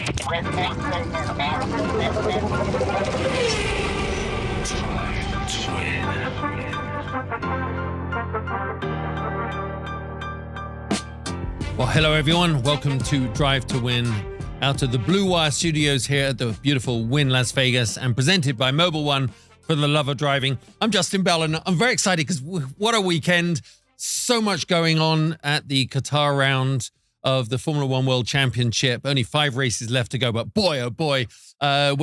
Well, hello everyone. Welcome to Drive to Win out of the Blue Wire Studios here at the beautiful Wynn Las Vegas and presented by Mobil 1 for the love of driving. I'm Justin Bell and I'm very excited because what a weekend. So much going on at the Qatar round of the Formula One World Championship. Only 5 races left to go, but boy, oh boy, I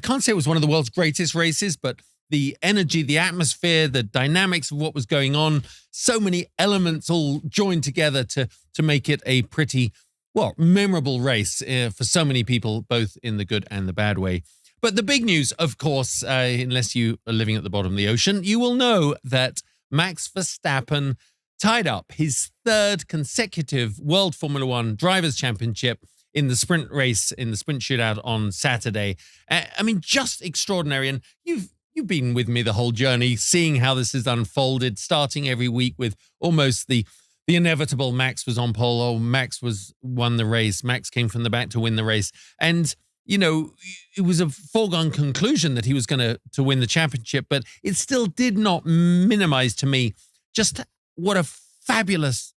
can't say it was one of the world's greatest races, but the energy, the atmosphere, the dynamics of what was going on, so many elements all joined together to make it a pretty, well, memorable race for so many people, both in the good and the bad way. But the big news, of course, unless you are living at the bottom of the ocean, you will know that Max Verstappen tied up his 3rd consecutive World Formula One Drivers' Championship in the sprint race, in the sprint shootout on Saturday. I mean, just extraordinary. And you've been with me the whole journey, seeing how this has unfolded, starting every week with almost the inevitable Max was on pole. Oh, Max won the race. Max came from the back to win the race. And, you know, it was a foregone conclusion that he was going to win the championship, but it still did not minimize to me just what a fabulous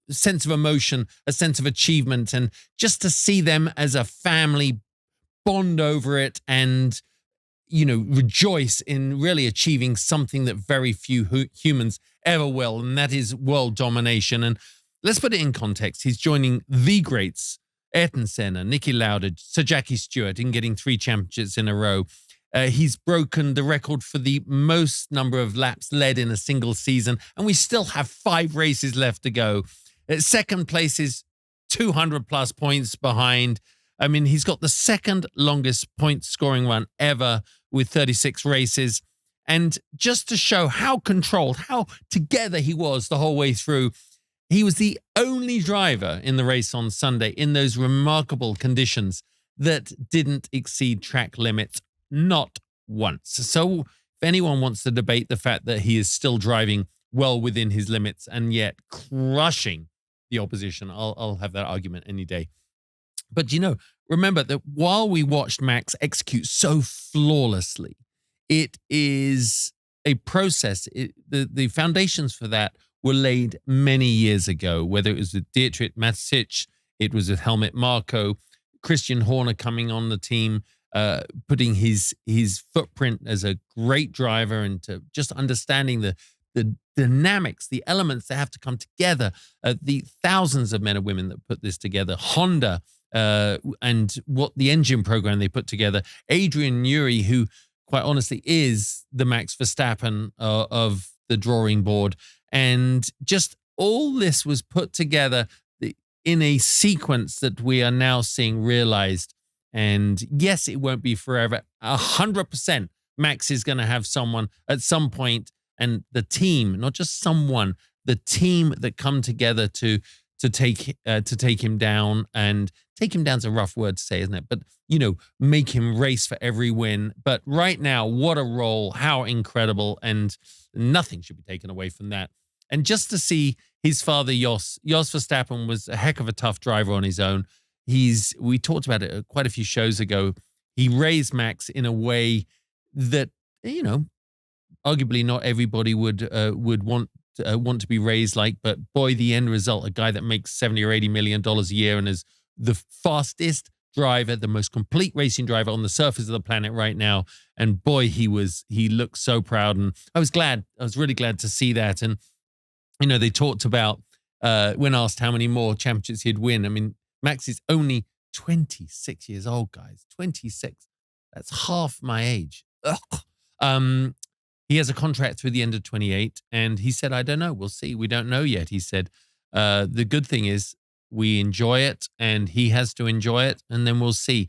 sense of emotion, a sense of achievement, and just to see them as a family bond over it and, you know, rejoice in really achieving something that very few humans ever will, and that is world domination. And let's put it in context. He's joining the greats, Ayrton Senna, Niki Lauda, Sir Jackie Stewart, in getting 3 championships in a row. He's broken the record for the most number of laps led in a single season, and we still have 5 races left to go. Second place is 200 plus points behind. I mean, he's got the 2nd longest point scoring run ever with 36 races. And just to show how controlled, how together he was the whole way through, he was the only driver in the race on Sunday in those remarkable conditions that didn't exceed track limits, not once. So if anyone wants to debate the fact that he is still driving well within his limits and yet crushing the opposition, I'll have that argument any day. But, you know, remember that while we watched Max execute so flawlessly, it is a process. The foundations for that were laid many years ago, whether it was with Dietrich Mateschitz, it was with Helmut Marko, Christian Horner coming on the team, putting his footprint as a great driver and to just understanding the dynamics, the elements that have to come together, the thousands of men and women that put this together, Honda, and what the engine program they put together, Adrian Newey, who quite honestly is the Max Verstappen of the drawing board. And just all this was put together in a sequence that we are now seeing realized. And yes, it won't be forever. 100% Max is going to have someone at some point, and the team, not just someone, the team that come together to take him down. And take him down's a rough word to say, isn't it? But, you know, make him race for every win. But right now, what a role, how incredible, and nothing should be taken away from that. And just to see his father, Jos Verstappen, was a heck of a tough driver on his own. We talked about it quite a few shows ago. He raised Max in a way that, you know, arguably not everybody would want to be raised like, but boy, the end result, a guy that makes $70 or $80 million a year and is the fastest driver, the most complete racing driver on the surface of the planet right now. And boy, he looked so proud. And I was really glad to see that. And, you know, they talked about, when asked how many more championships he'd win. I mean, Max is only 26 years old, guys, 26. That's half my age. Ugh. He has a contract through the end of 28, and he said, I don't know. We'll see. We don't know yet. He said, the good thing is we enjoy it, and he has to enjoy it, and then we'll see.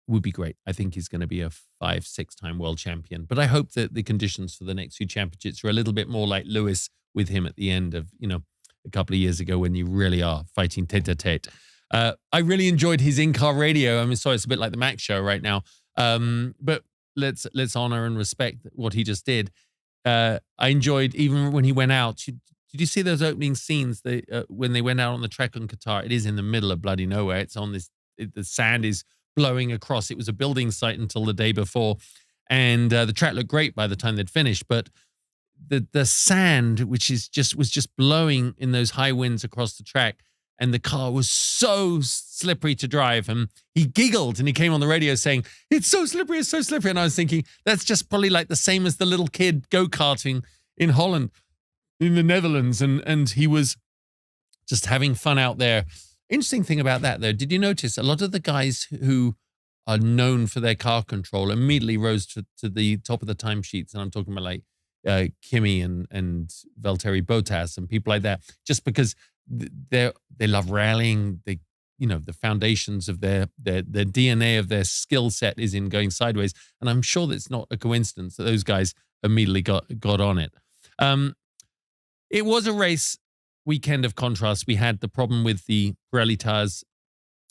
Would be great. I think he's going to be a 5-6-time world champion. But I hope that the conditions for the next few championships are a little bit more like Lewis with him at the end of, you know, a couple of years ago when you really are fighting tete-a-tete. I really enjoyed his in-car radio. I mean, sorry, it's a bit like the Max show right now. But let's honor and respect what he just did. I enjoyed, even when he went out, did you see those opening scenes? When they went out on the track on Qatar, it is in the middle of bloody nowhere. It's on the sand is blowing across. It was a building site until the day before, and the track looked great by the time they'd finished. But the sand, which was just blowing in those high winds across the track, and the car was so slippery to drive. And he giggled and he came on the radio saying, "It's so slippery, it's so slippery." And I was thinking, that's just probably like the same as the little kid go-karting in Holland, in the Netherlands. And he was just having fun out there. Interesting thing about that, though, did you notice a lot of the guys who are known for their car control immediately rose to the top of the timesheets? And I'm talking about like Kimi and Valtteri Bottas and people like that, just because they love rallying. The foundations of their DNA of their skill set is in going sideways. And I'm sure that's not a coincidence that those guys immediately got on it. It was a race weekend of contrast. We had the problem with the Pirelli tires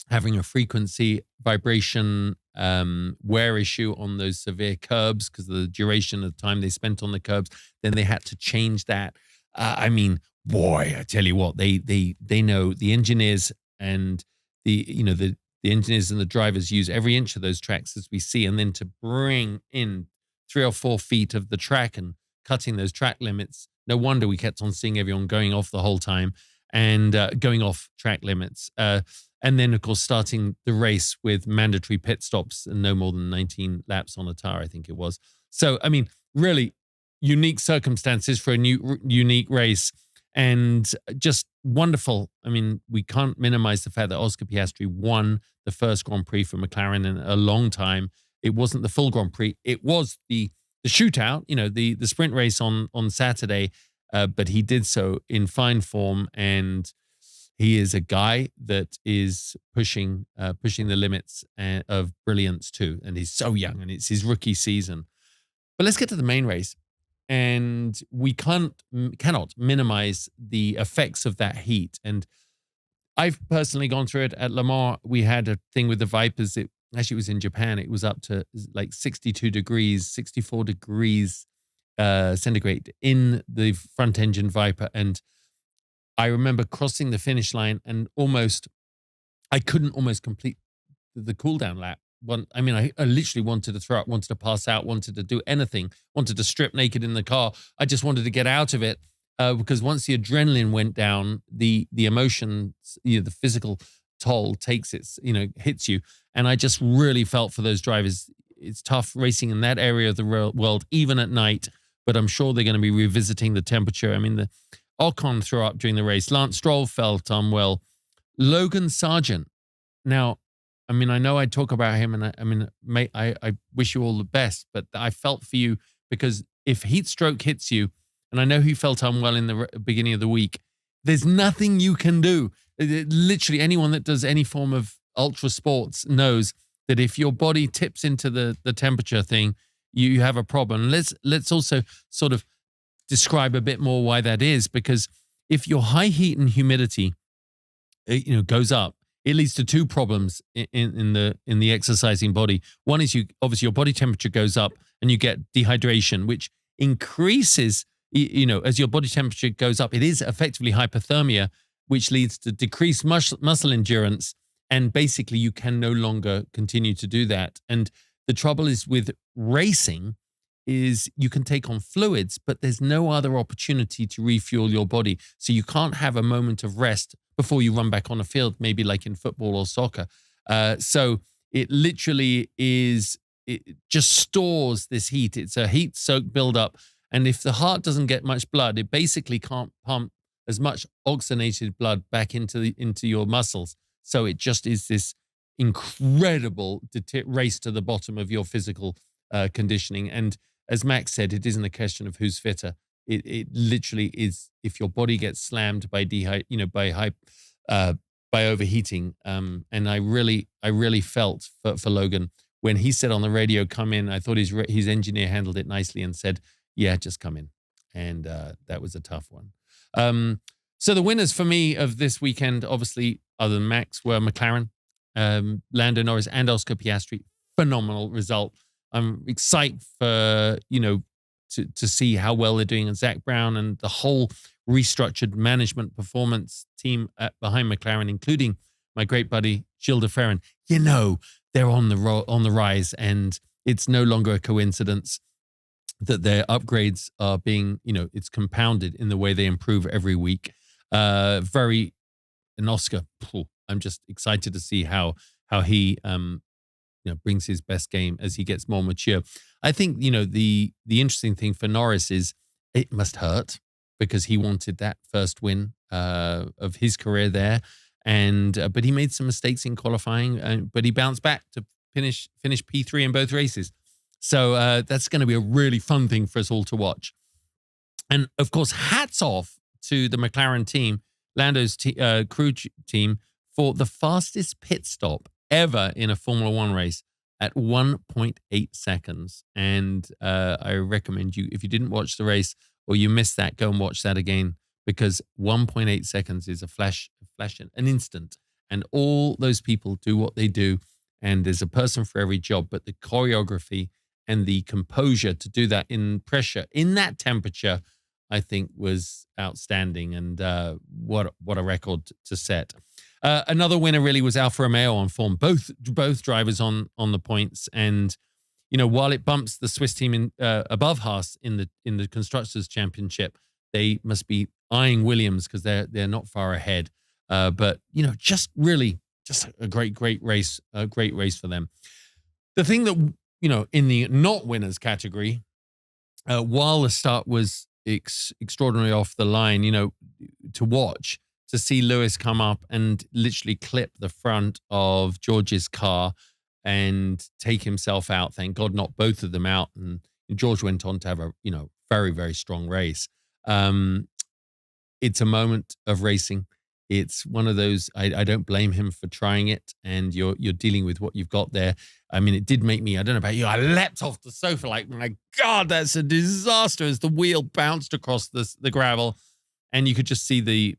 having a frequency vibration wear issue on those severe curbs because of the duration of time they spent on the curbs. Then they had to change that. I mean, boy, I tell you what, they know, the engineers and the engineers and the drivers use every inch of those tracks as we see, and then to bring in 3 or 4 feet of the track and cutting those track limits. No wonder we kept on seeing everyone going off the whole time and going off track limits. And then, of course, starting the race with mandatory pit stops and no more than 19 laps on a tire, I think it was. So, I mean, really unique circumstances for a unique race, and just wonderful. I mean, we can't minimize the fact that Oscar Piastri won the first Grand Prix for McLaren in a long time. It wasn't the full Grand Prix. It was the shootout, the sprint race on Saturday, but he did so in fine form, and he is a guy that is pushing the limits of brilliance too, and he's so young, and it's his rookie season. But let's get to the main race, and we cannot minimize the effects of that heat. And I've personally gone through it at Le Mans. We had a thing with the Vipers. It was in Japan. It was up to like 62 degrees, 64 degrees centigrade in the front engine Viper, and I remember crossing the finish line and I couldn't almost complete the cool down lap. I literally wanted to throw up, wanted to pass out, wanted to do anything, wanted to strip naked in the car. I just wanted to get out of it because once the adrenaline went down, the emotions, the physical toll hits you. And I just really felt for those drivers. It's tough racing in that area of the world, even at night, but I'm sure they're going to be revisiting the temperature. I mean, Ocon threw up during the race. Lance Stroll felt unwell. Logan Sargeant. Now, I mean, I know I talk about him, and I wish you all the best, but I felt for you because if heat stroke hits you, and I know he felt unwell in the beginning of the week, there's nothing you can do. Literally, anyone that does any form of ultra sports knows that if your body tips into the temperature thing, you have a problem. Let's also sort of describe a bit more why that is, because if your high heat and humidity goes up, it leads to 2 problems in the exercising body. One is obviously your body temperature goes up and you get dehydration, which increases as your body temperature goes up. It is effectively hypothermia, which leads to decreased muscle endurance, and basically you can no longer continue to do that. And the trouble is with racing is you can take on fluids, but there's no other opportunity to refuel your body. So you can't have a moment of rest before you run back on a field, maybe like in football or soccer. So it literally it just stores this heat. It's a heat soak buildup. And if the heart doesn't get much blood, it basically can't pump as much oxygenated blood back into your muscles. So it just is this incredible race to the bottom of your physical conditioning. And as Max said, it isn't a question of who's fitter. It literally is. If your body gets slammed by overheating, and I really felt for Logan when he said on the radio, "Come in." I thought his engineer handled it nicely and said, "Yeah, just come in," and that was a tough one. So the winners for me of this weekend, obviously, other than Max, were McLaren, Lando Norris, and Oscar Piastri. Phenomenal result. I'm excited for to see how well they're doing, and Zach Brown and the whole restructured management performance team behind McLaren, including my great buddy Gilles de Ferran. They're on the rise, and it's no longer a coincidence that their upgrades are being, it's compounded in the way they improve every week. And Oscar, I'm just excited to see how he brings his best game as he gets more mature. I think the interesting thing for Norris is it must hurt, because he wanted that first win of his career there, but he made some mistakes in qualifying, but he bounced back to finish P3 in both races. So that's going to be a really fun thing for us all to watch. And of course, hats off to the McLaren team, Lando's crew team, for the fastest pit stop ever in a Formula One race at 1.8 seconds. And I recommend you, if you didn't watch the race or you missed that, go and watch that again, because 1.8 seconds is a flash, an instant. And all those people do what they do, and there's a person for every job, but the choreography and the composure to do that in pressure, in that temperature, I think was outstanding. And what a record to set. Another winner really was Alfa Romeo on form. Both drivers on the points, and while it bumps the Swiss team in above Haas in the Constructors' Championship, they must be eyeing Williams because they're not far ahead. But just a great race, a great race for them. The thing that in the not winners category, while the start was extraordinarily off the line, to watch, to see Lewis come up and literally clip the front of George's car and take himself out. Thank God not both of them out. And George went on to have a, very, very strong race. It's a moment of racing. It's one of those, I don't blame him for trying it, and you're dealing with what you've got there. I mean, it did make me, I don't know about you, I leapt off the sofa like, my God, that's a disaster, as the wheel bounced across the gravel. And you could just see the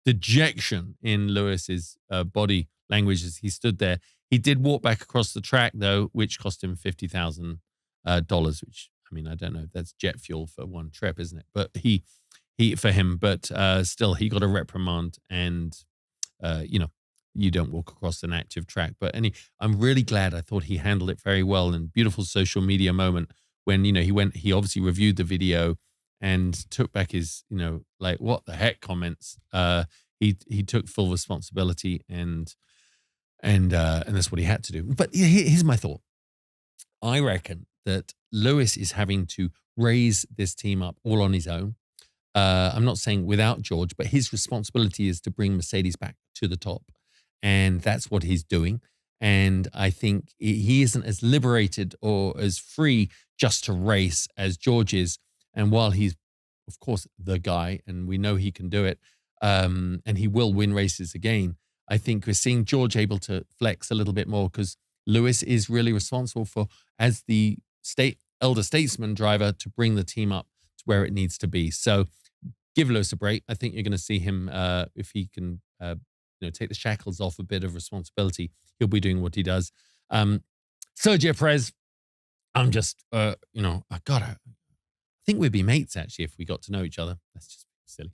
dejection in Lewis's body language as he stood there. He did walk back across the track, though, which cost him $50,000, which, I mean, I don't know, that's jet fuel for one trip, isn't it? But still, he got a reprimand, and you don't walk across an active track. But I'm really glad. I thought he handled it very well, and beautiful social media moment when he obviously reviewed the video and took back his like what the heck comments. He took full responsibility, and that's what he had to do. But here's my thought. I reckon that Lewis is having to raise this team up all on his own. I'm not saying without George, but his responsibility is to bring Mercedes back to the top. And that's what he's doing. And I think he isn't as liberated or as free just to race as George is. And while he's, of course, the guy, and we know he can do it, and he will win races again, I think we're seeing George able to flex a little bit more, because Lewis is really responsible for, as the elder statesman driver, to bring the team up to where it needs to be. So give Lewis a break. I think you're going to see him, if he can take the shackles off a bit of responsibility, he'll be doing what he does. Sergio Perez, I'm just, I think we'd be mates, actually, if we got to know each other. That's just silly.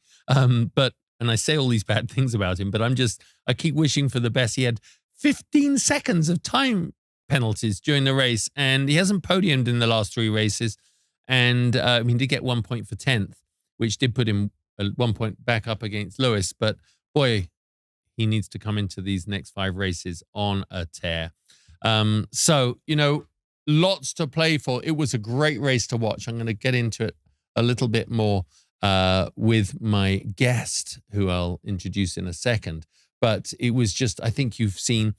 And I say all these bad things about him, but I keep wishing for the best. He had 15 seconds of time penalties during the race, and he hasn't podiumed in the last 3 races. And he did get 1 point for 10th, which did put him 1 point back up against Lewis. But boy, he needs to come into these next 5 races on a tear. So, lots to play for. It was a great race to watch. I'm going to get into it a little bit more with my guest, who I'll introduce in a second. But it was just, I think you've seen,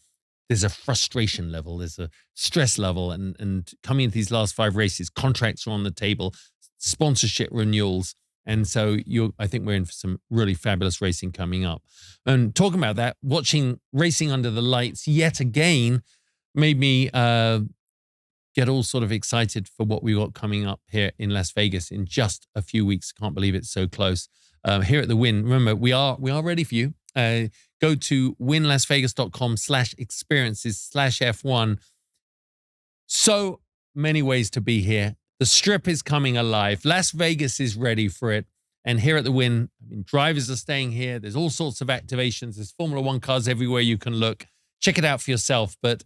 there's a frustration level, there's a stress level, and coming into these last 5 races, contracts are on the table, sponsorship renewals. And so I think we're in for some really fabulous racing coming up. And talking about that, watching racing under the lights yet again made me get all sort of excited for what we got coming up here in Las Vegas in just a few weeks. Can't believe it's so close. Here at the Wynn, remember, we are ready for you. Go to winlasvegas.com/experiences/F1. So many ways to be here. The Strip is coming alive. Las Vegas is ready for it. And here at the Wynn, I mean, drivers are staying here. There's all sorts of activations. There's Formula One cars everywhere you can look. Check it out for yourself. But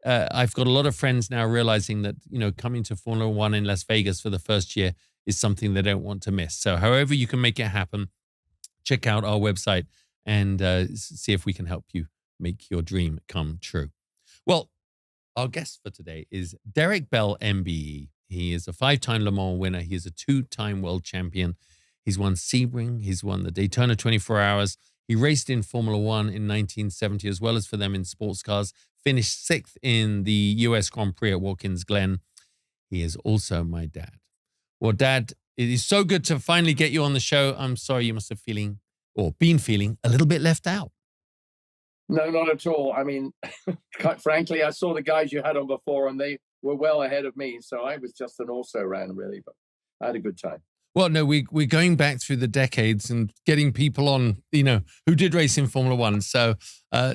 I've got a lot of friends now realizing that, coming to Formula One in Las Vegas for the first year is something they don't want to miss. So however you can make it happen, check out our website and see if we can help you make your dream come true. Well, our guest for today is Derek Bell, MBE. He is a 5-time Le Mans winner. He is a 2-time world champion. He's won Sebring. He's won the Daytona 24 Hours. He raced in Formula One in 1970, as well as for them in sports cars. Finished 6th in the US Grand Prix at Watkins Glen. He is also my dad. Well, Dad, it is so good to finally get you on the show. I'm sorry you must have been feeling a little bit left out. No, not at all. I mean, quite frankly, I saw the guys you had on before and they were well ahead of me. So I was just an also-ran, really, but I had a good time. Well, no, we're going back through the decades and getting people on, who did race in Formula One. So,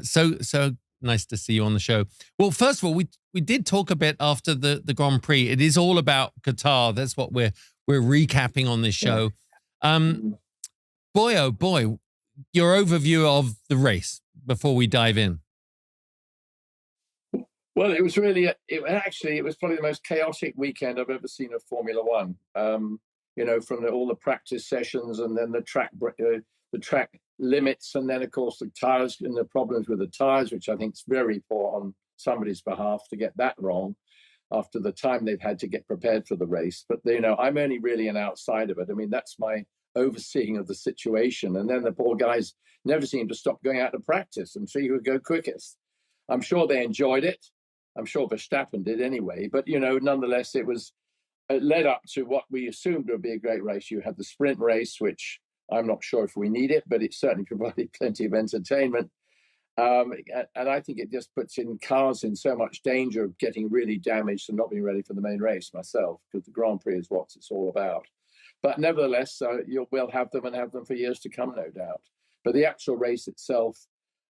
so nice to see you on the show. Well, first of all, we did talk a bit after the Grand Prix. It is all about Qatar. That's what we're recapping on this show. Boy, oh boy, your overview of the race before we dive in. Well, it was really, it was probably the most chaotic weekend I've ever seen of Formula One. From all the practice sessions and then the track limits, and then of course the tires and the problems with the tires, which I think is very poor on somebody's behalf to get that wrong after the time they've had to get prepared for the race. But I'm only really an outsider of it. I mean, that's my overseeing of the situation. And then the poor guys never seem to stop going out to practice and see who would go quickest. I'm sure they enjoyed it. I'm sure Verstappen did anyway. But nonetheless, it led up to what we assumed would be a great race. You had the sprint race, which I'm not sure if we need it, but it certainly provided plenty of entertainment. And I think it just puts in cars in so much danger of getting really damaged and not being ready for the main race myself, because the Grand Prix is what it's all about. But nevertheless, we'll have them and have them for years to come, no doubt. But the actual race itself,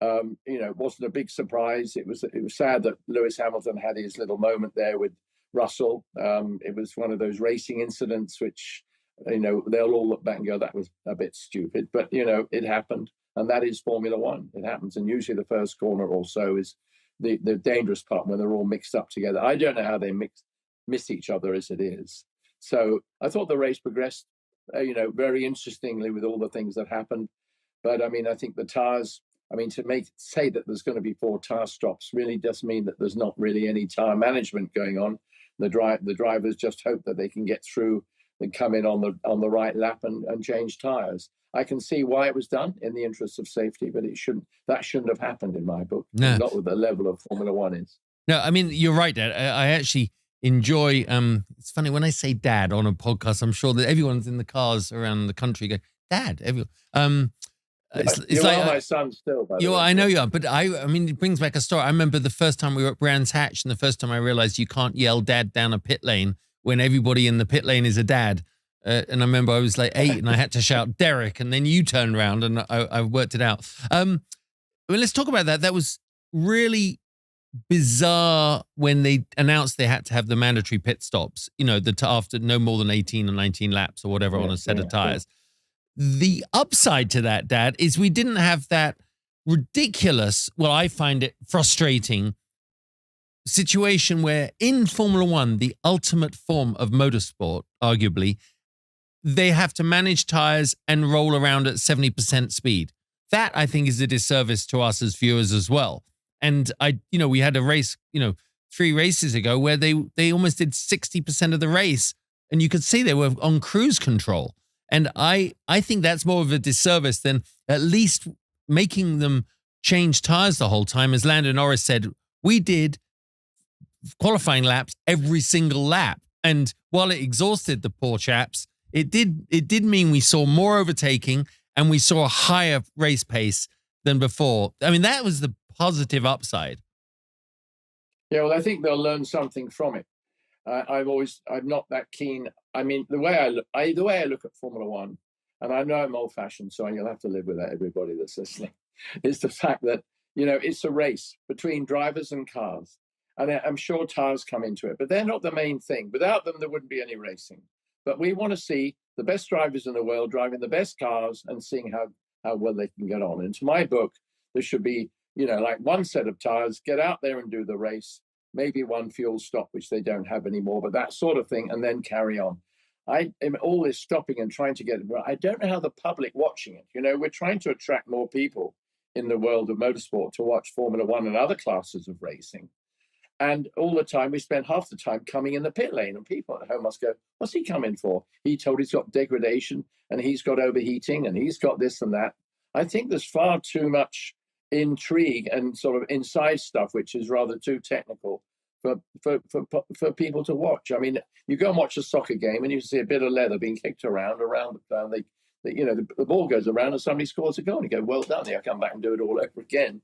wasn't a big surprise. It was sad that Lewis Hamilton had his little moment there with Russell. It was one of those racing incidents which, they'll all look back and go, that was a bit stupid. But, it happened. And that is Formula One. It happens. And usually the first corner or so is the dangerous part when they're all mixed up together. I don't know how they miss each other as it is. So I thought the race progressed, very interestingly with all the things that happened. But I mean, I think the tires, to say that there's going to be 4 tire stops really does mean that there's not really any tire management going on. The drivers just hope that they can get through and come in on the right lap and change tires. I can see why it was done in the interest of safety, but that shouldn't have happened in my book. No. Not with the level of Formula One is. No, I mean, you're right, Dad. I actually enjoy, it's funny, when I say dad on a podcast, I'm sure that everyone's in the cars around the country go, Dad, everyone. It's like my son still, by the way. I know you are, but I mean, it brings back a story. I remember the first time we were at Brands Hatch, and the first time I realized you can't yell Dad down a pit lane when everybody in the pit lane is a dad. And I remember I was like 8 and I had to shout Derek, and then you turned around and I worked it out. Well, let's talk about that. That was really bizarre when they announced they had to have the mandatory pit stops, after no more than 18 or 19 laps or whatever on a set of tires. The upside to that, Dad, is we didn't have that ridiculous, well, I find it frustrating situation where in Formula One, the ultimate form of motorsport, arguably, they have to manage tires and roll around at 70% speed. That, I think, is a disservice to us as viewers as well. And we had a race, 3 races ago where they almost did 60% of the race, and you could see they were on cruise control. And I think that's more of a disservice than at least making them change tires the whole time. As Lando Norris said, we did qualifying laps every single lap. And while it exhausted the poor chaps, it did mean we saw more overtaking and we saw a higher race pace than before. I mean, that was the positive upside. Yeah, well, I think they'll learn something from it. I'm not that keen. I mean, the way I look at Formula One, and I know I'm old-fashioned, so you'll have to live with that, everybody that's listening, is the fact that, it's a race between drivers and cars. And I'm sure tires come into it, but they're not the main thing. Without them, there wouldn't be any racing. But we want to see the best drivers in the world driving the best cars and seeing how well they can get on. And to my book, there should be, like one set of tires, get out there and do the race, maybe one fuel stop, which they don't have anymore, but that sort of thing, and then carry on. I am all this stopping and trying to get it. I don't know how the public watching it. We're trying to attract more people in the world of motorsport to watch Formula One and other classes of racing. And all the time, we spend half the time coming in the pit lane, and people at home must go, what's he coming for? He told he's got degradation, and he's got overheating, and he's got this and that. I think there's far too much intrigue and sort of inside stuff, which is rather too technical for people to watch. I mean, you go and watch a soccer game, and you see a bit of leather being kicked around the ball goes around, and somebody scores a goal, and you go, well done, they'll come back and do it all over again.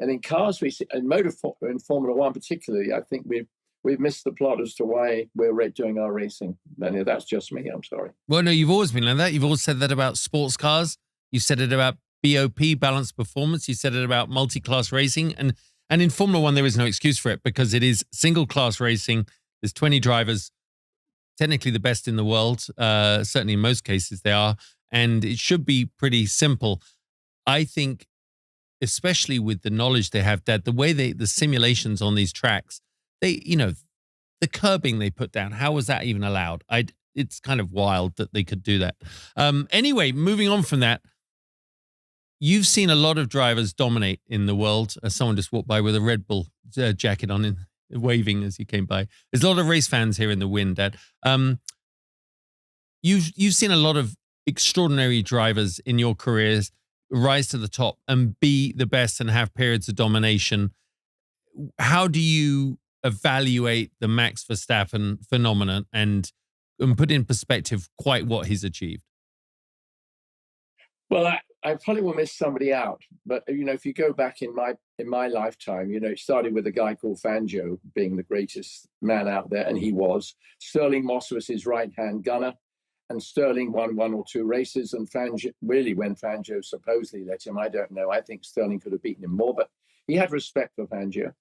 And in cars, we see, in in Formula One particularly, I think we've missed the plot as to why we're doing our racing. And that's just me. I'm sorry. Well, no, you've always been like that. You've always said that about sports cars. You said it about BOP, balanced performance. You said it about multi-class racing. And in Formula One, there is no excuse for it because it is single-class racing. There's 20 drivers, technically the best in the world. Certainly in most cases they are. And it should be pretty simple. I think, especially with the knowledge they have, Dad, the way the simulations on these tracks, the curbing they put down, how was that even allowed? It's kind of wild that they could do that. Anyway, moving on from that, you've seen a lot of drivers dominate in the world. Someone just walked by with a Red Bull jacket on, waving as he came by. There's a lot of race fans here in the Wynn, Dad. You've seen a lot of extraordinary drivers in your careers rise to the top and be the best and have periods of domination. How do you evaluate the Max Verstappen phenomenon and put in perspective quite what he's achieved? Well, I probably will miss somebody out, but if you go back in my lifetime, it started with a guy called Fangio being the greatest man out there, and he was. Sterling Moss was his right-hand gunner. And Sterling won one or two races, and Fangio, really, when Fangio supposedly let him, I don't know. I think Sterling could have beaten him more, but he had respect for Fangio.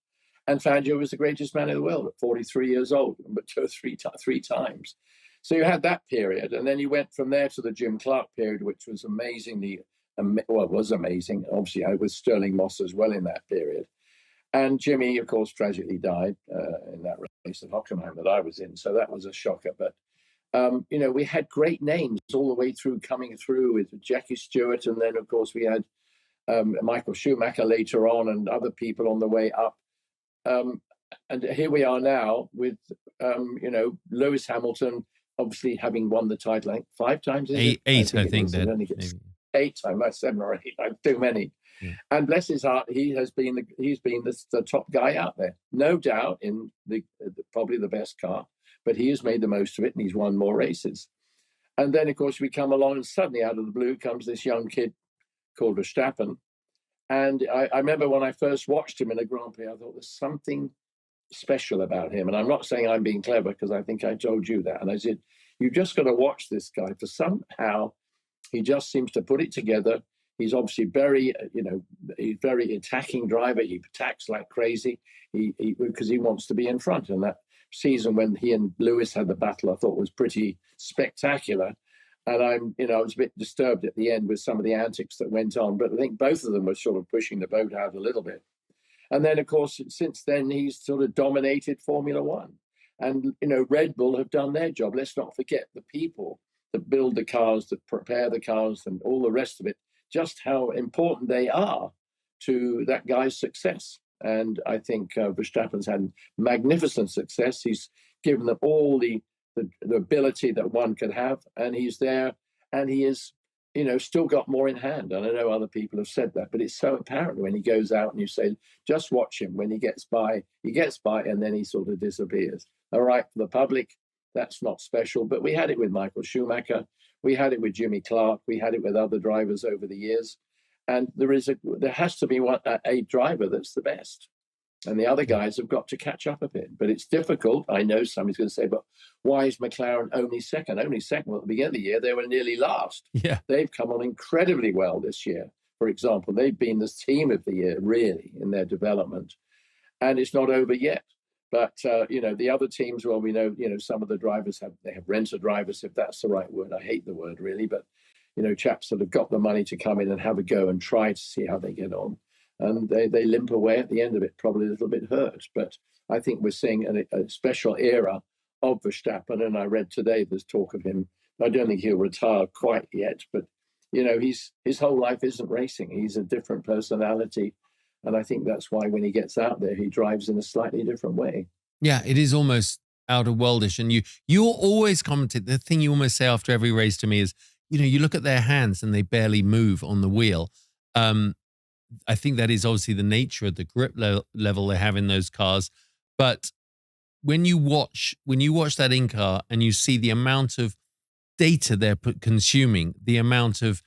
And Fangio was the greatest man in the world at 43 years old, but three times. So you had that period, and then you went from there to the Jim Clark period, which was was amazing. Obviously, I was Sterling Moss as well in that period. And Jimmy, of course, tragically died in that race at Hockenheim that I was in, so that was a shocker. But we had great names all the way through, coming through with Jackie Stewart. And then, of course, we had Michael Schumacher later on and other people on the way up. And here we are now with, Lewis Hamilton, obviously having won the title, I think 5 times. Eight, I think. 8 times, 7 or 8, too many. Yeah. And bless his heart, he's been the top guy out there, no doubt, in probably the best car. But he has made the most of it, and he's won more races. And then, of course, we come along, and suddenly out of the blue comes this young kid called Verstappen. And I remember when I first watched him in a Grand Prix, I thought there's something special about him. And I'm not saying I'm being clever, because I think I told you that. And I said, you've just got to watch this guy, for somehow he just seems to put it together. He's obviously very attacking driver. He attacks like crazy because he wants to be in front. And that season when he and Lewis had the battle, I thought was pretty spectacular. And I was a bit disturbed at the end with some of the antics that went on, but I think both of them were sort of pushing the boat out a little bit. And then, of course, since then, he's sort of dominated Formula One. And, Red Bull have done their job. Let's not forget the people that build the cars, that prepare the cars, and all the rest of it, just how important they are to that guy's success. And I think Verstappen's had magnificent success. He's given them all the ability that one could have, and he's there, and he is, still got more in hand. And I know other people have said that, but it's so apparent when he goes out and you say, just watch him. When he gets by, and then he sort of disappears. All right, for the public, that's not special, but we had it with Michael Schumacher. We had it with Jimmy Clark. We had it with other drivers over the years. And there has to be a driver that's the best. And the other guys have got to catch up a bit. But it's difficult. I know somebody's going to say, but why is McLaren only second? Only second. Well, at the beginning of the year, they were nearly last. Yeah. They've come on incredibly well this year. For example, they've been the team of the year, really, in their development. And it's not over yet. But the other teams, well, we know, some of the drivers have renter drivers, if that's the right word. I hate the word really, but chaps that have got the money to come in and have a go and try to see how they get on, and they limp away at the end of it, probably a little bit hurt. But I think we're seeing a special era of Verstappen, and I read today there's talk of him. I don't think he'll retire quite yet, but his whole life isn't racing. He's a different personality. And I think that's why when he gets out there, he drives in a slightly different way. Yeah, it is almost outer worldish. And you always commented, the thing you almost say after every race to me is, you look at their hands and they barely move on the wheel. I think that is obviously the nature of the grip level they have in those cars. But when you watch that in-car and you see the amount of data they're consuming, the amount of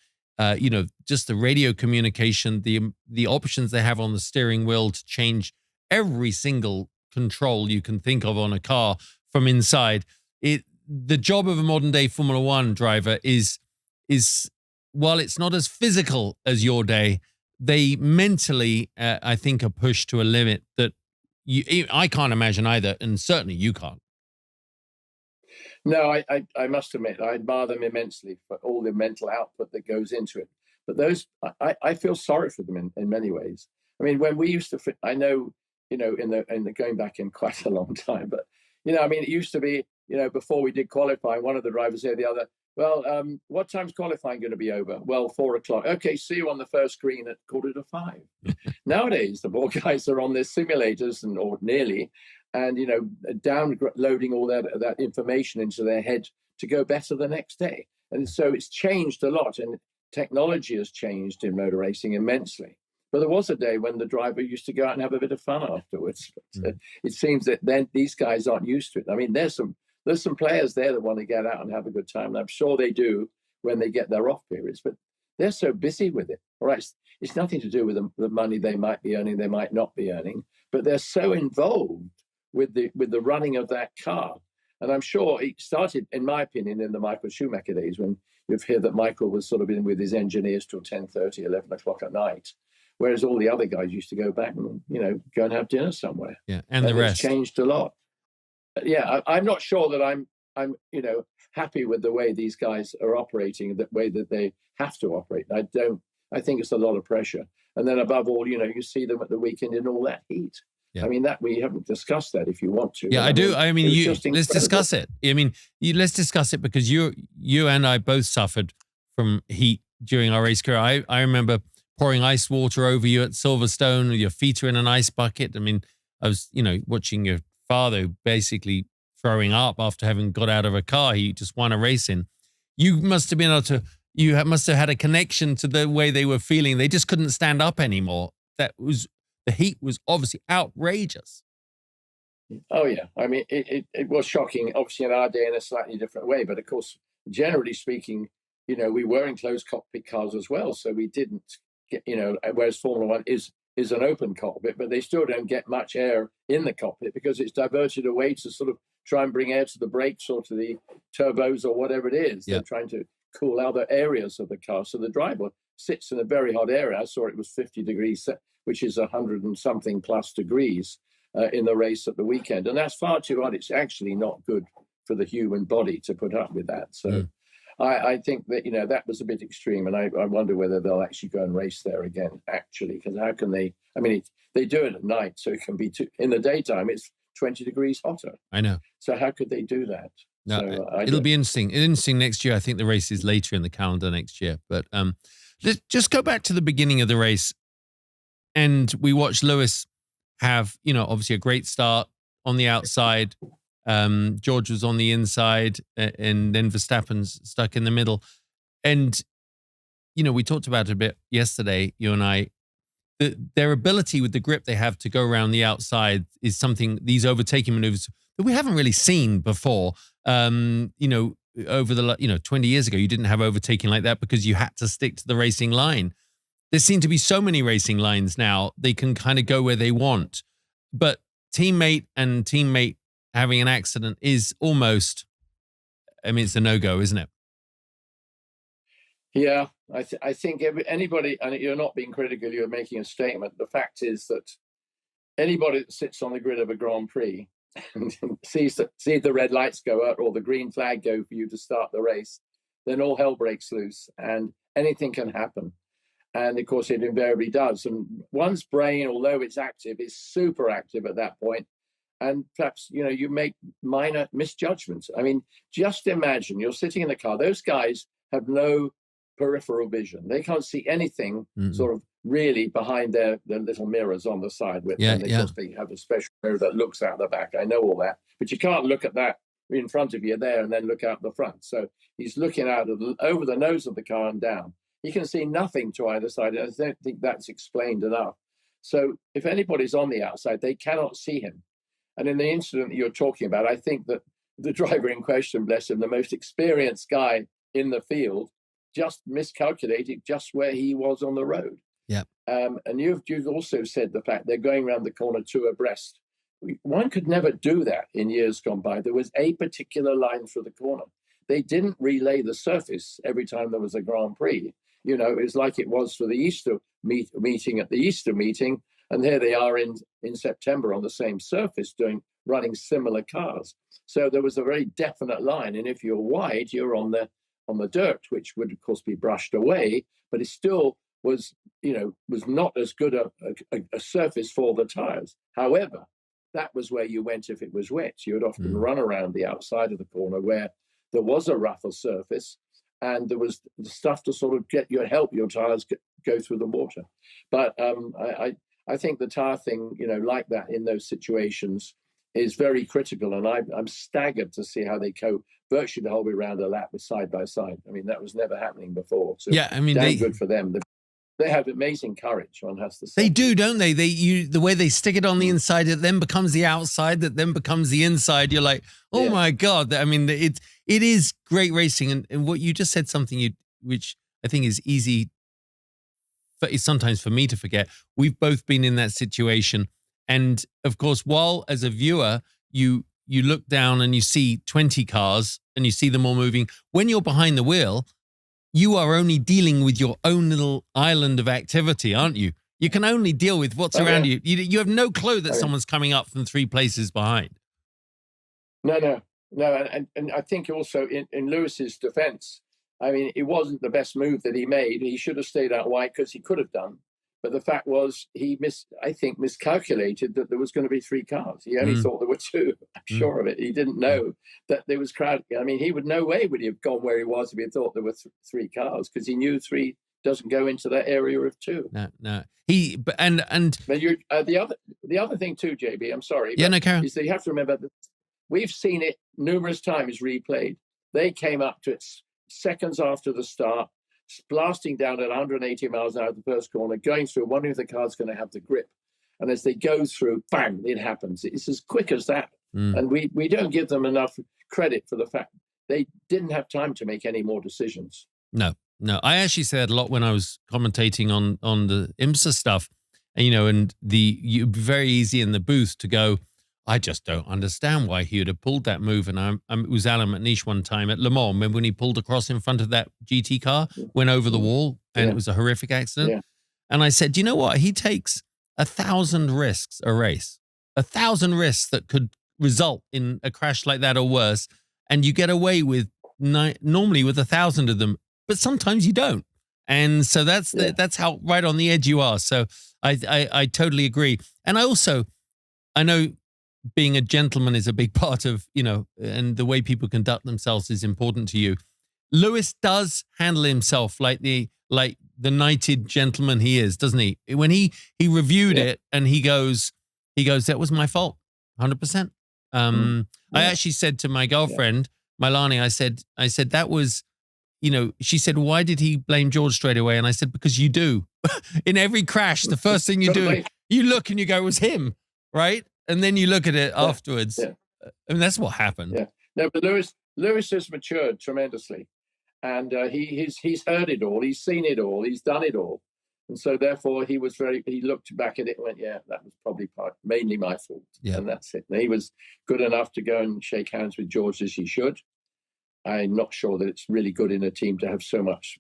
just the radio communication, the options they have on the steering wheel to change every single control you can think of on a car from inside. The job of a modern day Formula One driver is while it's not as physical as your day, they mentally, I think, are pushed to a limit that I can't imagine either, and certainly you can't. No, I must admit, I admire them immensely for all the mental output that goes into it. But I feel sorry for them in many ways. I mean, when we used to, I know, in the going back in quite a long time, but, it used to be, before we did qualifying, one of the drivers said the other, well, what time's qualifying going to be over? Well, 4 o'clock. Okay, see you on the first screen at 4:45. Nowadays, the poor guys are on their simulators or nearly, and downloading all that information into their head to go better the next day. And so it's changed a lot, and technology has changed in motor racing immensely. But there was a day when the driver used to go out and have a bit of fun afterwards. But, it seems that then these guys aren't used to it. I mean, there's some players there that want to get out and have a good time, and I'm sure they do when they get their off periods. But they're so busy with it. All right, it's nothing to do with the money they might be earning, they might not be earning, but they're so involved with the running of that car. And I'm sure it started, in my opinion, in the Michael Schumacher days, when you've heard that Michael was sort of in with his engineers till 10:30, 11 o'clock at night, whereas all the other guys used to go back and go and have dinner somewhere. Yeah, and the rest. It's changed a lot. Yeah, I'm not sure that I'm happy with the way these guys are operating, the way that they have to operate. I think it's a lot of pressure. And then above all, you see them at the weekend in all that heat. Yeah. I mean, that we haven't discussed that if you want to. Yeah, I do. I mean, let's discuss it. I mean, let's discuss it because you and I both suffered from heat during our race career. I remember pouring ice water over you at Silverstone. Your feet are in an ice bucket. I mean, I was, watching your father basically throwing up after having got out of a car he just won a race in. You must have been able to, must have had a connection to the way they were feeling. They just couldn't stand up anymore. The heat was obviously outrageous. Oh, yeah. I mean, it was shocking, obviously in our day in a slightly different way. But of course, generally speaking, we were in closed cockpit cars as well. So we didn't get, whereas Formula One is an open cockpit, but they still don't get much air in the cockpit because it's diverted away to sort of try and bring air to the brakes or to the turbos or whatever it is. Yeah. They're trying to cool other areas of the car. So the driver sits in a very hot area. I saw it was 50 degrees, which is 100 and something plus degrees in the race at the weekend. And that's far too hot. It's actually not good for the human body to put up with that. So I think that, that was a bit extreme. And I wonder whether they'll actually go and race there again, actually, because how can they, I mean, they do it at night. So it can be, in the daytime, it's 20 degrees hotter. I know. So how could they do that? No, so, it'll be interesting. Interesting next year. I think the race is later in the calendar next year. But let's just go back to the beginning of the race. And we watched Lewis have, obviously a great start on the outside. George was on the inside, and then Verstappen's stuck in the middle. And, we talked about it a bit yesterday, you and I. Their ability with the grip they have to go around the outside is something, these overtaking maneuvers, that we haven't really seen before. Over the 20 years ago, you didn't have overtaking like that because you had to stick to the racing line. There seem to be so many racing lines now, they can kind of go where they want. But teammate and teammate having an accident is almost, it's a no-go, isn't it? Yeah, I think anybody, and you're not being critical, you're making a statement. The fact is that anybody that sits on the grid of a Grand Prix and sees the red lights go out or the green flag go for you to start the race, then all hell breaks loose and anything can happen. And of course, it invariably does. And one's brain, although it's active, is super active at that point. And perhaps, you make minor misjudgments. I mean, just imagine you're sitting in the car. Those guys have no peripheral vision. They can't see anything sort of really behind their little mirrors on the side with them. Of course, they have a special mirror that looks out the back. I know all that. But you can't look at that in front of you there and then look out the front. So he's looking out over the nose of the car and down. He can see nothing to either side. I don't think that's explained enough. So if anybody's on the outside, they cannot see him. And in the incident that you're talking about, I think that the driver in question, bless him, the most experienced guy in the field, just miscalculated just where he was on the road. Yeah. And you've also said the fact they're going around the corner two abreast. One could never do that in years gone by. There was a particular line through the corner. They didn't relay the surface every time there was a Grand Prix. It was like it was for the Easter meeting at the Easter meeting. And here they are in September on the same surface running similar cars. So there was a very definite line. And if you're wide, you're on the dirt, which would of course be brushed away, but it still was not as good a surface for the tires. However, that was where you went if it was wet. You would often run around the outside of the corner where there was a rougher surface and there was the stuff to sort of help your tires go through the water. But I think the tire thing, like that in those situations is very critical. And I'm staggered to see how they cope virtually the whole way around a lap with side by side. I mean, that was never happening before. So yeah, I mean, good for them. They have amazing courage, one has to say. They do, don't they? The way they stick it on the inside, it then becomes the outside, that then becomes the inside. You're like, oh my God. I mean, it is great racing. And what you just said, something which I think is easy sometimes for me to forget. We've both been in that situation. And of course, while as a viewer, you look down and you see 20 cars and you see them all moving, when you're behind the wheel, you are only dealing with your own little island of activity, aren't you? You can only deal with what's around you. You have no clue that someone's coming up from 3 places behind. No. And I think also in Lewis's defense, I mean, it wasn't the best move that he made. He should have stayed out wide because he could have done. But the fact was, he miscalculated that there was going to be 3 cars. He only thought there were 2. I'm sure of it. He didn't know that there was crowd. I mean, no way would he have gone where he was if he thought there were 3 cars, because he knew 3 doesn't go into that area of 2. No. But the other thing too, JB, I'm sorry. Yeah, no, Karen. Is that you have to remember that we've seen it numerous times replayed. They came up to it seconds after the start, blasting down at 180 miles an hour at the first corner, going through, wondering if the car's going to have the grip. And as they go through, bang, it happens. It's as quick as that. And we don't give them enough credit for the fact they didn't have time to make any more decisions. No. I actually said a lot when I was commentating on the IMSA stuff, and you'd be very easy in the booth to go, I just don't understand why he would have pulled that move. And it was Alan McNeish one time at Le Mans, remember when he pulled across in front of that GT car, went over the wall, and it was a horrific accident. Yeah. And I said, you know what? He takes 1,000 risks a race, 1,000 risks that could result in a crash like that or worse. And you get away with normally with 1,000 of them, but sometimes you don't. And so that's how right on the edge you are. So I totally agree. And I know being a gentleman is a big part of, and the way people conduct themselves is important to you. Lewis does handle himself like the knighted gentleman he is, doesn't he? When he reviewed it and he goes, that was my fault, 100%. I actually said to my girlfriend, Milani, I said that was, she said, why did he blame George straight away? And I said, because you do. In every crash, the first thing you do, you look and you go, it was him, right? And then you look at it afterwards. Yeah. I mean, that's what happened. Yeah. No, but Lewis has matured tremendously. And he's heard it all. He's seen it all. He's done it all. And so therefore he looked back at it and went, yeah, that was probably mainly my fault. Yeah. And that's it. And he was good enough to go and shake hands with George as he should. I'm not sure that it's really good in a team to have so much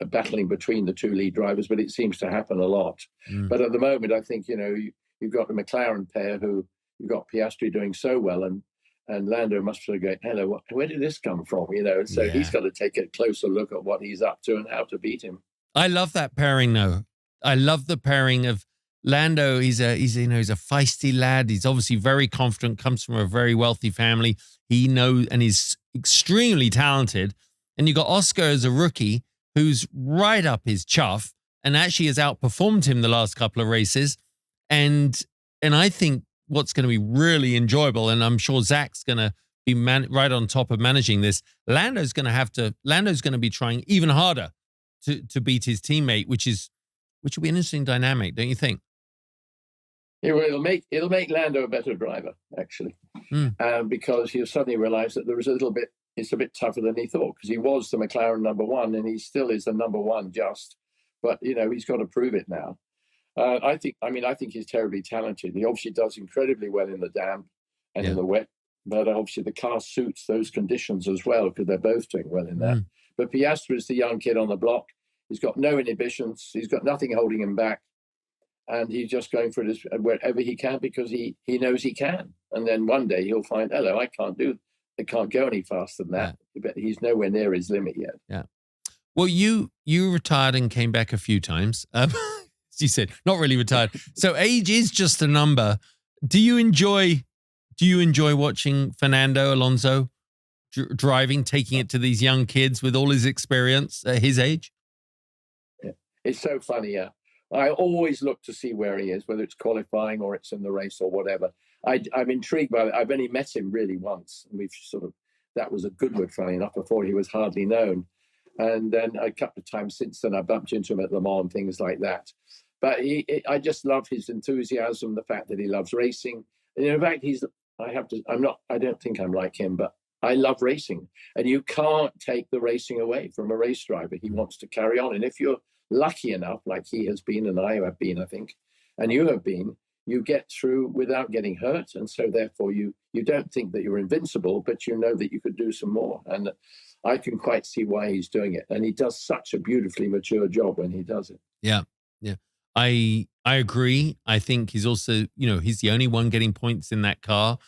battling between the 2 lead drivers, but it seems to happen a lot. But at the moment, I think, you've got the McLaren pair who you've got Piastri doing so well, and Lando must sort of go, hello, where did this come from? You know, so he's got to take a closer look at what he's up to and how to beat him. I love that pairing, though. I love the pairing of Lando. He's a feisty lad. He's obviously very confident, comes from a very wealthy family. He knows, and he's extremely talented. And you got Oscar as a rookie who's right up his chuff and actually has outperformed him the last couple of races. And I think what's going to be really enjoyable, and I'm sure Zach's going to be right on top of managing this, Lando's going to be trying even harder to beat his teammate, which will be an interesting dynamic, don't you think? It'll make Lando a better driver, actually, because he'll suddenly realize that it's a bit tougher than he thought, because he was the McLaren number one and he still is the number one but you know, he's got to prove it now. I think he's terribly talented. He obviously does incredibly well in the damp and in the wet, but obviously the car suits those conditions as well, because they're both doing well in that. But Piastri is the young kid on the block. He's got no inhibitions. He's got nothing holding him back. And he's just going for it wherever he can, because he knows he can. And then one day he'll find, hello, I can't go any faster than that. But he's nowhere near his limit yet. Yeah. Well, you retired and came back a few times. As you said, not really retired. So age is just a number. Do you enjoy watching Fernando Alonso driving, taking it to these young kids with all his experience at his age? Yeah. It's so funny, yeah. I always look to see where he is, whether it's qualifying or it's in the race or whatever. I'm intrigued by it. I've only met him really once, and that was a Goodwood, funny enough, before he was hardly known. And then a couple of times since then, I bumped into him at Le Mans and things like that. But I just love his enthusiasm, the fact that he loves racing. And in fact, I don't think I'm like him, but I love racing. And you can't take the racing away from a race driver. He wants to carry on. And if you're lucky enough, like he has been, and I have been, I think, and you have been, you get through without getting hurt. And so therefore you don't think that you're invincible, but you know that you could do some more. And I can quite see why he's doing it. And he does such a beautifully mature job when he does it. Yeah. Yeah. I agree. I think he's also, he's the only one getting points in that car.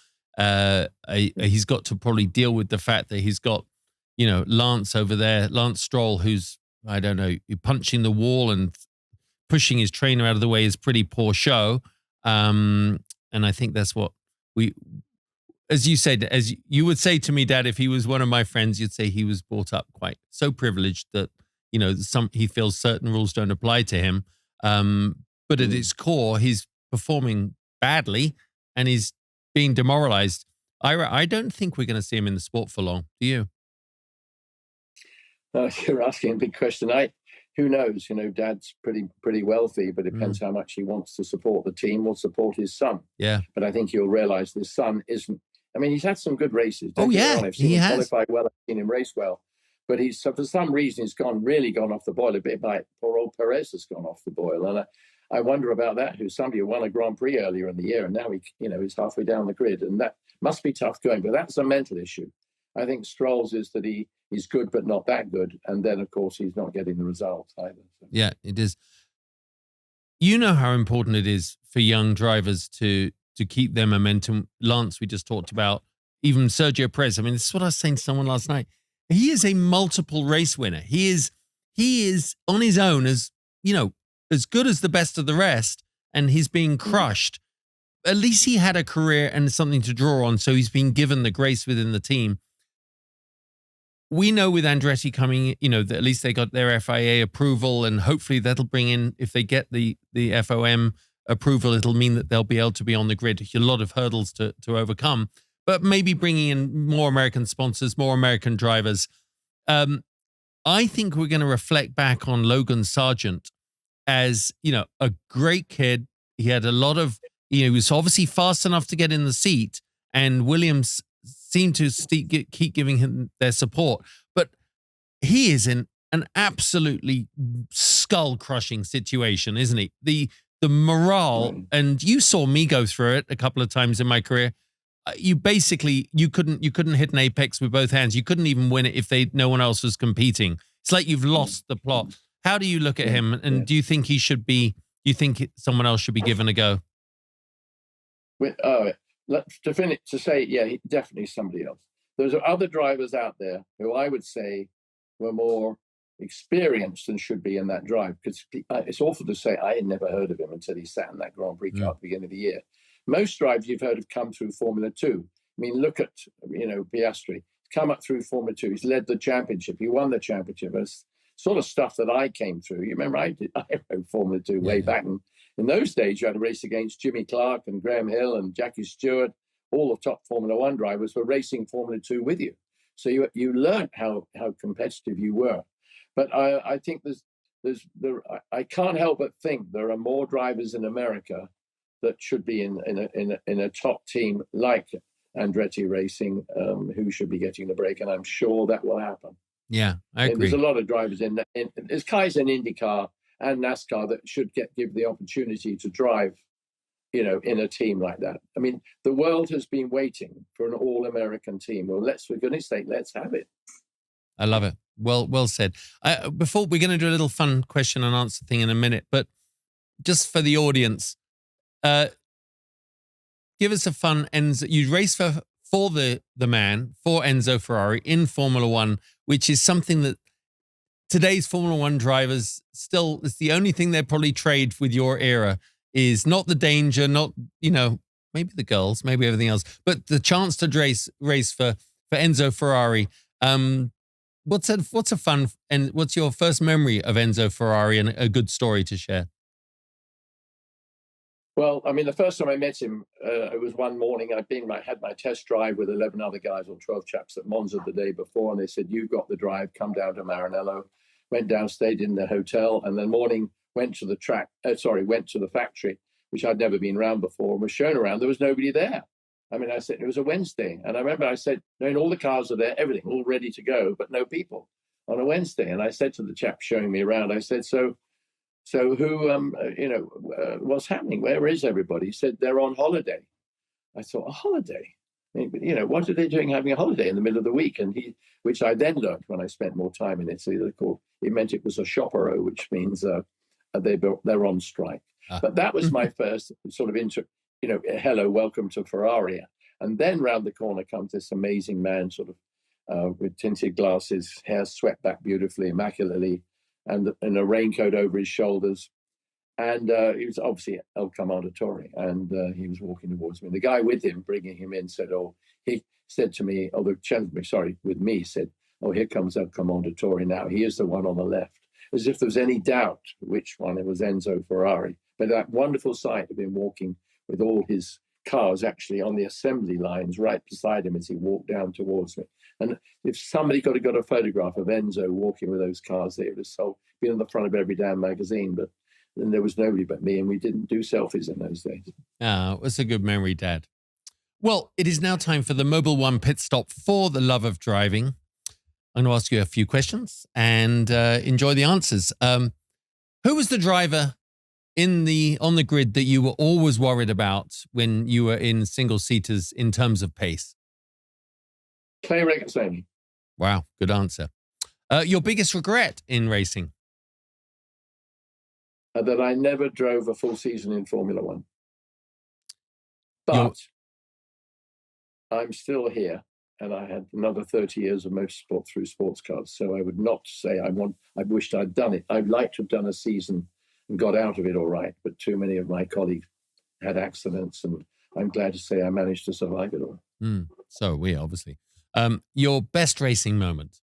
He's got to probably deal with the fact that he's got, Lance over there, Lance Stroll, who's, I don't know, punching the wall and pushing his trainer out of the way is pretty poor show. And I think that's what as you said, as you would say to me, Dad, if he was one of my friends, you'd say he was brought up quite so privileged that, he feels certain rules don't apply to him. But at its core, he's performing badly and he's being demoralized. I don't think we're going to see him in the sport for long. Do you? You're asking a big question. Who knows? Dad's pretty wealthy, but it depends how much he wants to support the team or support his son. Yeah. But I think he'll realize his son isn't. I mean, he's had some good races. He has qualified well. I've seen him race well, but for some reason he's really gone off the boil a bit. Like poor old Perez has gone off the boil, and I wonder about that. Somebody who won a Grand Prix earlier in the year, and now he's halfway down the grid, and that must be tough going. But that's a mental issue. I think Stroll's is that he's good, but not that good. And then, of course, he's not getting the results either. So. Yeah, it is. You know how important it is for young drivers to keep their momentum. Lance, we just talked about, even Sergio Perez. I mean, this is what I was saying to someone last night. He is a multiple race winner. He is on his own as good as the best of the rest, and he's being crushed. At least he had a career and something to draw on, so he's been given the grace within the team. We know with Andretti coming, that at least they got their FIA approval, and hopefully that'll bring in, if they get the FOM approval, it'll mean that they'll be able to be on the grid. A lot of hurdles to overcome, but maybe bringing in more American sponsors, more American drivers. I think we're going to reflect back on Logan Sargent as, a great kid. He had a lot of, he was obviously fast enough to get in the seat, and Williams seem to keep giving him their support, but he is in an absolutely skull-crushing situation, isn't he? The morale, and you saw me go through it a couple of times in my career. You couldn't hit an apex with both hands. You couldn't even win it if no one else was competing. It's like you've lost the plot. How do you look at him, and do you think he should be? Do you think someone else should be given a go? to say, yeah, definitely somebody else. There's other drivers out there who I would say were more experienced and should be in that drive, because it's awful to say I had never heard of him until he sat in that Grand Prix car at the beginning of the year. Most drivers you've heard have come through Formula 2. I mean, look at, Piastri. He's come up through Formula 2. He's led the championship. He won the championship. It's sort of stuff that I came through. You remember I rode Formula 2 way back. And in those days, you had a race against Jimmy Clark and Graham Hill and Jackie Stewart. All the top Formula 1 drivers were racing Formula 2 with you. So you learned how competitive you were. But I think I can't help but think there are more drivers in America that should be in a top team like Andretti Racing, who should be getting the break, and I'm sure that will happen. Yeah, I agree. And there's a lot of drivers there's guys in IndyCar and NASCAR that should give the opportunity to drive, in a team like that. I mean, the world has been waiting for an all-American team. Well, for goodness sake, let's have it. I love it. Well said. Before we're going to do a little fun question and answer thing in a minute, but just for the audience, give us a fun Enzo. You race for the man, for Enzo Ferrari in Formula One, which is something that today's Formula One drivers still, it's the only thing they probably trade with your era, is not the danger, not, maybe the girls, maybe everything else, but the chance to race for Enzo Ferrari. What's a fun, and what's your first memory of Enzo Ferrari and a good story to share? Well, I mean, the first time I met him, it was one morning. I had my test drive with 11 other guys or 12 chaps at Monza the day before, and they said, "You've got the drive, come down to Maranello." Went down, stayed in the hotel, and then morning went to the went to the factory, which I'd never been around before, and was shown around. There was nobody there. I mean, I said, it was a Wednesday. And I remember I said, all the cars are there, everything, all ready to go, but no people on a Wednesday. And I said to the chap showing me around, I said, so who, what's happening? Where is everybody? He said, they're on holiday. I thought, a holiday? I mean, what are they doing having a holiday in the middle of the week? And which I then learned when I spent more time in Italy, it meant it was a sciopero, which means they're on strike. But that was my first sort of hello, welcome to Ferrari. And then round the corner comes this amazing man, sort of with tinted glasses, hair swept back beautifully, immaculately, and a raincoat over his shoulders. And he was obviously El Commendatore, and he was walking towards me. The guy with him, bringing him in, he said to me, with me, said, "Oh, here comes El Commendatore now. He is the one on the left." As if there was any doubt which one. It was Enzo Ferrari. But that wonderful sight of him walking with all his cars actually on the assembly lines right beside him as he walked down towards me. And if somebody could have got a photograph of Enzo walking with those cars, they would have been on the front of every damn magazine. But then there was nobody but me, and we didn't do selfies in those days. Ah, it's a good memory, Dad. Well, it is now time for the Mobil 1 pit stop for the love of driving. I'm going to ask you a few questions and enjoy the answers. Who was the driver on the grid that you were always worried about when you were in single-seaters in terms of pace? Clay Regazzoni. Wow, good answer. Your biggest regret in racing? That I never drove a full season in Formula One. But I'm still here, and I had another 30 years of motorsport through sports cars. So I would not say I wished I'd done it. I'd like to have done a season and got out of it all right, but too many of my colleagues had accidents, and I'm glad to say I managed to survive it all. So we obviously. Your best racing moment?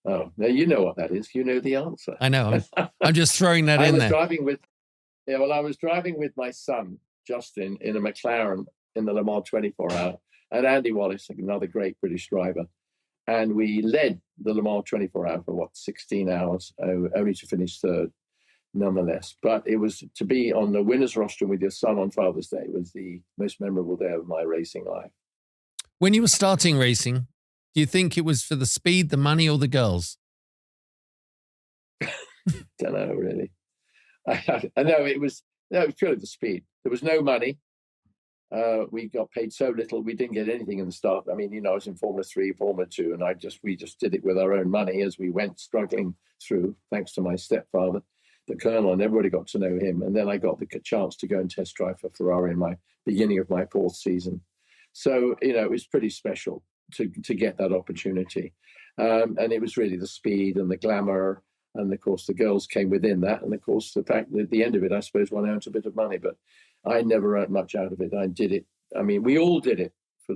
Oh, now you know what that is. You know the answer. I know. I'm just throwing that in there. I was driving with my son, Justin, in a McLaren in the Le Mans 24 Hour, and Andy Wallace, another great British driver. And we led the Le Mans 24 Hour for 16 hours, only to finish third, nonetheless. But it was to be on the winner's rostrum with your son on Father's Day was the most memorable day of my racing life. When you were starting racing, do you think it was for the speed, the money, or the girls? Don't know, really. I know it was purely the speed. There was no money. We got paid so little, we didn't get anything in the start. I mean, I was in Formula 3, Formula 2, and we just did it with our own money as we went struggling through, thanks to my stepfather. the Colonel, and everybody got to know him. And then I got the chance to go and test drive for Ferrari in my beginning of my 4th season. So, it was pretty special to get that opportunity. And it was really the speed and the glamour. And of course, the girls came within that. And of course, the fact that at the end of it, I suppose one earned a bit of money, but I never earned much out of it. I did it. I mean, we all did it for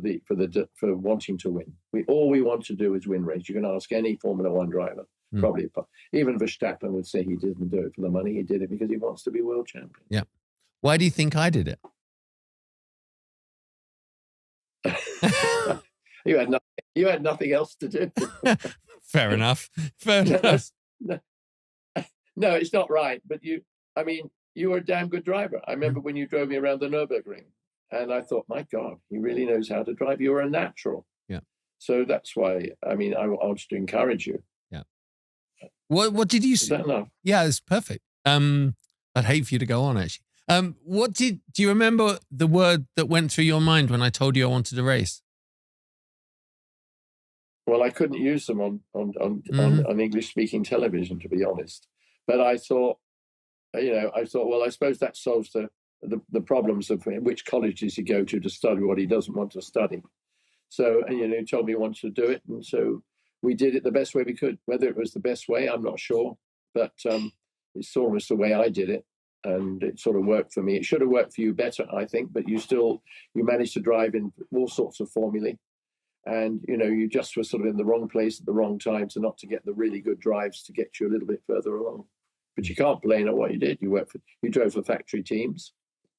wanting to win. All we want to do is win race. You can ask any Formula One driver. Probably even Verstappen would say he didn't do it for the money. He did it because he wants to be world champion. Yeah. Why do you think I did it? You had nothing else to do. Fair enough. Fair enough. No, it's not right. But you were a damn good driver. I remember when you drove me around the Nürburgring, and I thought, my God, he really knows how to drive. You were a natural. Yeah. So that's why, I want to encourage you. Yeah. What did you say? Yeah, it's perfect. I'd hate for you to go on, actually. Do you remember the word that went through your mind when I told you I wanted to race? Well, I couldn't use them on English-speaking television, to be honest. But I thought, well, I suppose that solves the problems of which colleges he go to study what he doesn't want to study. So, he told me he wanted to do it, and so we did it the best way we could. Whether it was the best way, I'm not sure, but it's almost the way I did it, and it sort of worked for me. It should have worked for you better, I think, but you managed to drive in all sorts of formulae. And, you just were sort of in the wrong place at the wrong time to get the really good drives to get you a little bit further along. But you can't blame on what you did. You drove for factory teams,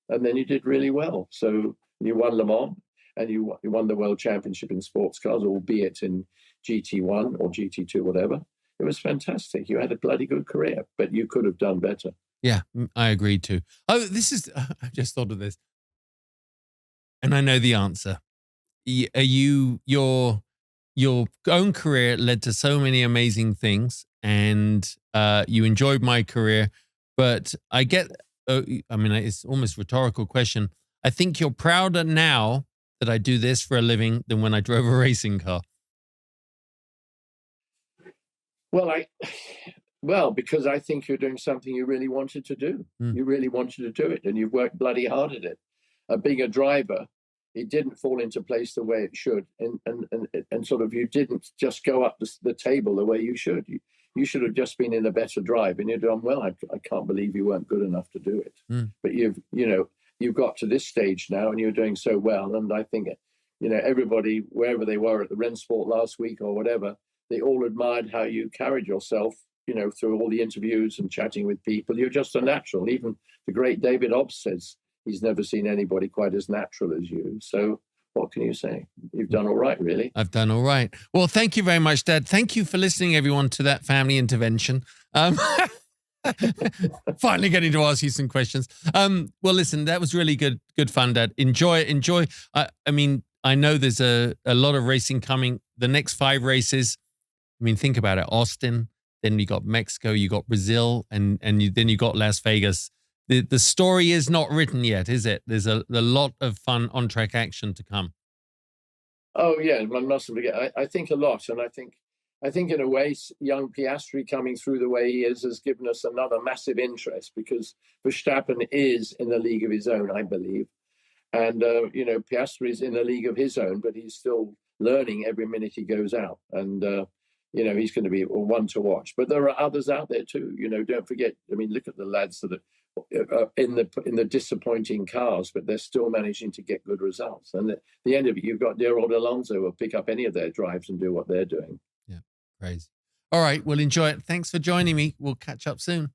and then you did really well. So you won Le Mans, and you won the World Championship in sports cars, albeit in GT1 or GT2, whatever. It was fantastic. You had a bloody good career, but you could have done better. Yeah, I agree too. Oh, I just thought of this. And I know the answer. Your own career led to so many amazing things, and you enjoyed my career, but I get, it's almost a rhetorical question. I think you're prouder now that I do this for a living than when I drove a racing car. Well, because I think you're doing something you really wanted to do. You really wanted to do it, and you've worked bloody hard at it. Being a driver, it didn't fall into place the way it should, and sort of you didn't just go up the table the way you should. You should have just been in a better drive, and you've done well. I can't believe you weren't good enough to do it. But you've got to this stage now, and you're doing so well. And I think, everybody, wherever they were at the Rennsport last week or whatever, they all admired how you carried yourself, through all the interviews and chatting with people. You're just a natural. Even the great David Hobbs says he's never seen anybody quite as natural as you. So what can you say? You've done all right, really. I've done all right. Well, thank you very much, Dad. Thank you for listening, everyone, to that family intervention. Finally getting to ask you some questions. Well, listen, that was really good fun, Dad. Enjoy. I know there's a lot of racing coming. The next 5 races, think about it. Austin, then you got Mexico, you got Brazil, and then you got Las Vegas. The story is not written yet, is it? There's a lot of fun on-track action to come. Oh, yeah, one mustn't forget. I think a lot, and I think in a way, young Piastri coming through the way he is has given us another massive interest, because Verstappen is in a league of his own, I believe. And, Piastri is in a league of his own, but he's still learning every minute he goes out. And, he's going to be one to watch. But there are others out there too. Don't forget, look at the lads that are in the disappointing cars, but they're still managing to get good results. And at the end of it, you've got dear old Alonso who will pick up any of their drives and do what they're doing. Yeah, crazy. All right, we'll enjoy it. Thanks for joining me. We'll catch up soon.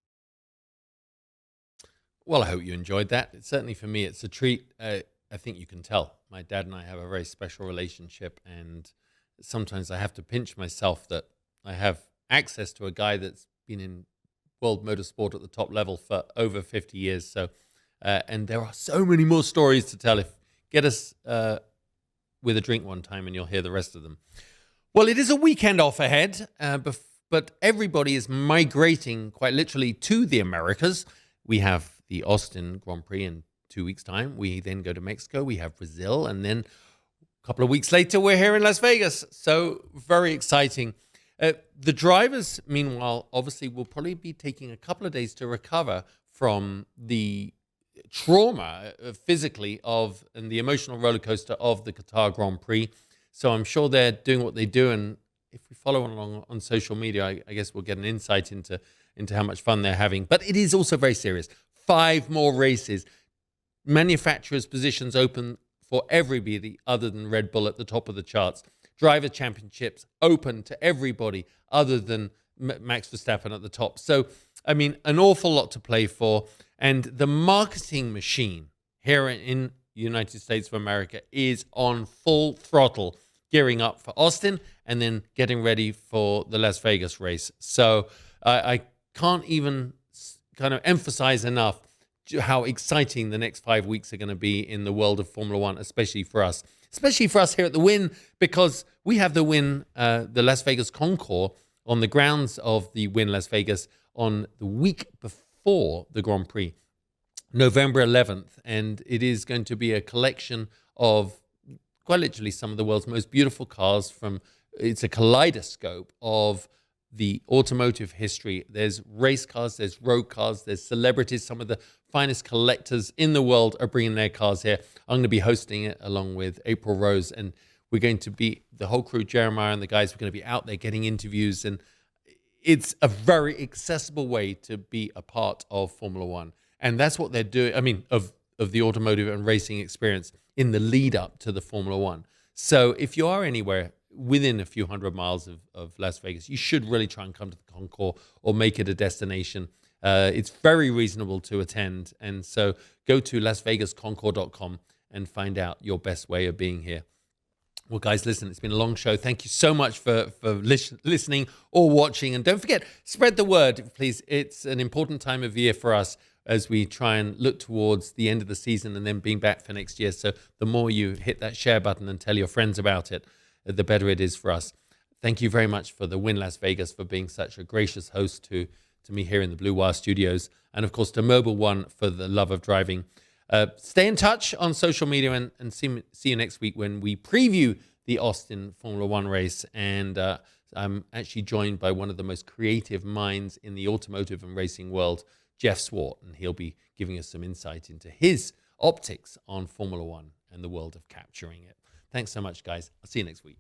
Well, I hope you enjoyed that. Certainly for me, it's a treat. I think you can tell. My dad and I have a very special relationship, and sometimes I have to pinch myself that I have access to a guy that's been in world motorsport at the top level for over 50 years. So, and there are so many more stories to tell. Get us with a drink one time and you'll hear the rest of them. Well, it is a weekend off ahead, but everybody is migrating quite literally to the Americas. We have the Austin Grand Prix in 2 weeks' time. We then go to Mexico. We have Brazil, and then a couple of weeks later, we're here in Las Vegas. So very exciting. The drivers, meanwhile, obviously will probably be taking a couple of days to recover from the trauma physically and the emotional roller coaster of the Qatar Grand Prix. So I'm sure they're doing what they do. And if we follow along on social media, I guess we'll get an insight into how much fun they're having. But it is also very serious. 5 more races. Manufacturers' positions open for everybody other than Red Bull at the top of the charts. Driver championships open to everybody other than Max Verstappen at the top. So, I mean, an awful lot to play for. And the marketing machine here in the United States of America is on full throttle, gearing up for Austin and then getting ready for the Las Vegas race. So I can't even kind of emphasize enough how exciting the next 5 weeks are going to be in the world of Formula One, especially for us here at the Wynn, because we have the Wynn, the Las Vegas Concours on the grounds of the Wynn Las Vegas on the week before the Grand Prix, November 11th. And it is going to be a collection of quite literally some of the world's most beautiful cars it's a kaleidoscope of the automotive history. There's race cars, there's road cars, there's celebrities. Some of the finest collectors in the world are bringing their cars here. I'm going to be hosting it along with April Rose, and we're going to be, the whole crew, Jeremiah and the guys, we're going to be out there getting interviews, and it's a very accessible way to be a part of Formula One. And that's what they're doing, I mean, of the automotive and racing experience in the lead up to the Formula One. So if you are anywhere within a few hundred miles of Las Vegas, you should really try and come to the Concours or make it a destination. It's very reasonable to attend. And so go to lasvegasconcours.com and find out your best way of being here. Well, guys, listen, it's been a long show. Thank you so much for listening or watching. And don't forget, spread the word, please. It's an important time of year for us as we try and look towards the end of the season and then being back for next year. So the more you hit that share button and tell your friends about it, the better it is for us. Thank you very much for the Wynn Las Vegas for being such a gracious host to me here in the Blue Wire Studios. And of course, to Mobile One for the love of driving. Stay in touch on social media and see you next week when we preview the Austin Formula One race. And I'm actually joined by one of the most creative minds in the automotive and racing world, Jeff Swart, and he'll be giving us some insight into his optics on Formula One and the world of capturing it. Thanks so much, guys. I'll see you next week.